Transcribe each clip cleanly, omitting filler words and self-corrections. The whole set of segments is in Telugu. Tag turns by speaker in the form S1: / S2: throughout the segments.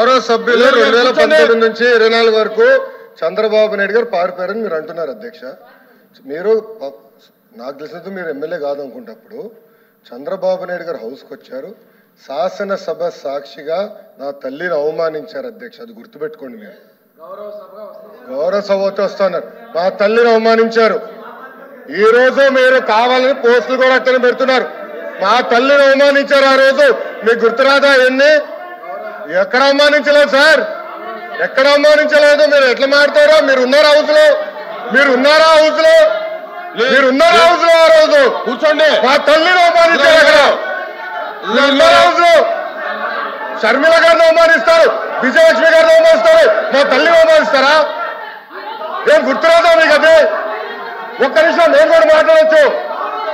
S1: గౌరవ సభ్యులు 2019 నుంచి 24 వరకు చంద్రబాబు నాయుడు గారు పారిపోయారని మీరు అంటున్నారు అధ్యక్ష. మీరు నాకు తెలిసినంత మీరు ఎమ్మెల్యే కాదనుకుంటప్పుడు చంద్రబాబు నాయుడు గారు హౌస్కి వచ్చారు, శాసనసభ సాక్షిగా నా తల్లిని అవమానించారు అధ్యక్ష. అది గుర్తుపెట్టుకోండి. మీరు గౌరవ సభతో వస్తున్నారు, మా తల్లిని అవమానించారు. ఈ రోజు మీరు కావాలని పోస్టులు కూడా అక్కడ పెడుతున్నారు. మా తల్లిని అవమానించారు. ఆ రోజు మీకు గుర్తురాదా? ఎన్ని ఎక్కడ అవమానించలేదు సార్, ఎక్కడ అవమానించలేదు. మీరు ఎట్లా మాట్లాడతారో. మీరు ఉన్నారా హౌస్ లో? మీరు ఉన్నారా హౌస్ లో? మీరు ఉన్నారా హౌస్ లో? ఆ రోజు కూర్చోండి. మా తల్లిని అవమానించారు. అక్కడ ఉన్నారా హౌస్ లో? షర్మిల గారిని అవమానిస్తారు, విజయలక్ష్మి గారిని అవమానిస్తారు, మా తల్లిని అవమానిస్తారా? ఏం గుర్తురాదా మీకు? అదే ఒక్క నిమిషం నేను కూడా మాట్లాడచ్చు.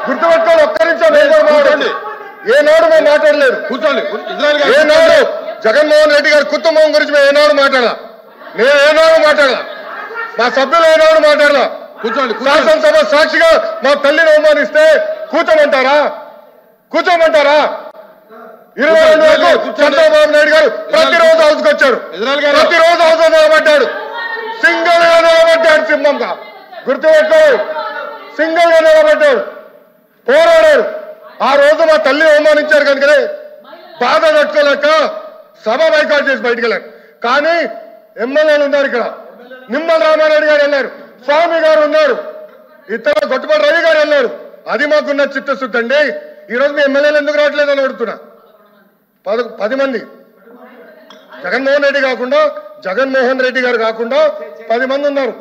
S1: గుర్తుపెట్టుకోండి. ఒక్క నిమిషం నేను కూడా మాట్లాడండి. ఏనాడు మేము మాట్లాడలేదు. కూర్చోండి. ఏనాడు జగన్మోహన్ రెడ్డి గారి కుటుంబం గురించి మేము ఏనాడు మాట్లాడాల? నేను ఏనాడు మాట్లాడాల? మా సభ్యులు ఏనాడు మాట్లాడాల? కూర్చోండి. శాసనసభ సాక్షిగా మా తల్లిని అవమానిస్తే కూర్చోమంటారా? కూర్చోమంటారా? 22 వరకు చంద్రబాబు నాయుడు గారు ప్రతిరోజు హౌస్కి వచ్చాడు, ప్రతిరోజు హౌస్ నిలబడ్డాడు, సింగిల్ గా నిలబడ్డాడు. సింహంగా గుర్తుపెట్టు, సింగిల్ గా నిలబడ్డాడు, పోరాడాడు. ఆ రోజు మా తల్లి అవమానించారు కనుకనే బాధ తట్టుకోలేక సభ బైకాట్ చేసి బయటకు వెళ్ళారు. కానీ ఎమ్మెల్యేలు ఉన్నారు ఇక్కడ. నిమ్మల రామారెడ్డి గారు వెళ్ళారు, స్వామి గారు ఉన్నారు, ఇతర గొట్టపాటి రవి గారు వెళ్ళారు. అది మాకున్న చిత్తశుద్ధి అండి. ఈరోజు మీ ఎమ్మెల్యేలు ఎందుకు రావట్లేదు అని అడుగుతున్నా. 10 మంది జగన్మోహన్ రెడ్డి గారు కాకుండా 10 మంది ఉన్నారు,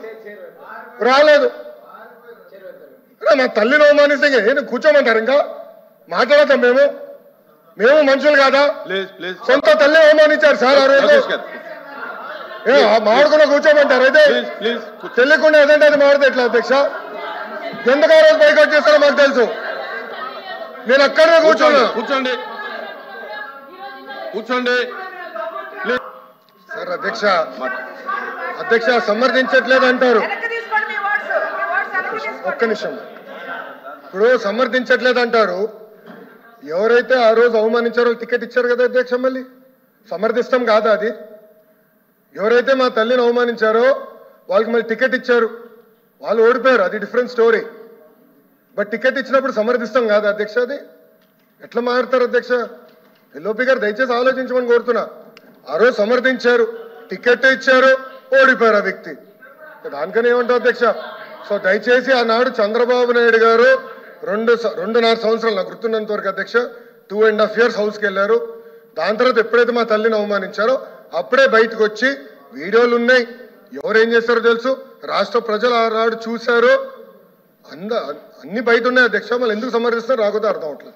S1: రాలేదు. మా తల్లిని అవమానిస్తే ఏంటి కూర్చోమంటారు? ఇంకా మాట్లాడతాం. మేము మనుషులు కాదా? సొంత తల్లి అవమానించారు సార్ ఆ రోజు. మాడుకున్న కూర్చోమంటారు. అయితే తెలియకుండా ఏదంటే అది మాడితే ఎట్లా అధ్యక్ష? ఎందుకు ఆ రోజు బైకాట్ చేస్తారో మాకు తెలుసు. నేను అక్కడనే కూర్చోండి. సార్ అధ్యక్ష సమర్థించట్లేదు అంటారు. ఒక్క నిమిషం. ఇప్పుడు సమర్థించట్లేదు అంటారు. ఎవరైతే ఆ రోజు అవమానించారో టికెట్ ఇచ్చారు కదా అధ్యక్ష. మళ్ళీ సమర్థిస్తాం కాదా అది? ఎవరైతే మా తల్లిని అవమానించారో వాళ్ళకి మళ్ళీ టికెట్ ఇచ్చారు, వాళ్ళు ఓడిపోయారు, అది డిఫరెంట్ స్టోరీ. బట్ టికెట్ ఇచ్చినప్పుడు సమర్థిస్తాం కాదా అధ్యక్ష? అది ఎట్లా మారుతారు అధ్యక్ష? ఎల్ఓపి గారు దయచేసి ఆలోచించమని కోరుతున్నా. ఆ రోజు సమర్థించారు, టికెట్ ఇచ్చారు, ఓడిపోయారు ఆ వ్యక్తి. దానికని ఏమంటారు అధ్యక్ష? సో దయచేసి ఆనాడు చంద్రబాబు నాయుడు గారు 2.5 సంవత్సరాలు నాకు గుర్తున్నంత వరకు అధ్యక్ష 2.5 years హౌస్కి వెళ్ళారు. దాని తర్వాత ఎప్పుడైతే మా తల్లిని అవమానించారో అప్పుడే బయటకు వచ్చి వీడియోలు ఉన్నాయి. ఎవరేం చేస్తారో తెలుసు, రాష్ట్ర ప్రజలు ఆనాడు చూశారు, అన్ని బయట ఉన్నాయి అధ్యక్ష. మళ్ళీ ఎందుకు సమర్థిస్తారో రాకపోతే అర్థం అవట్లేదు.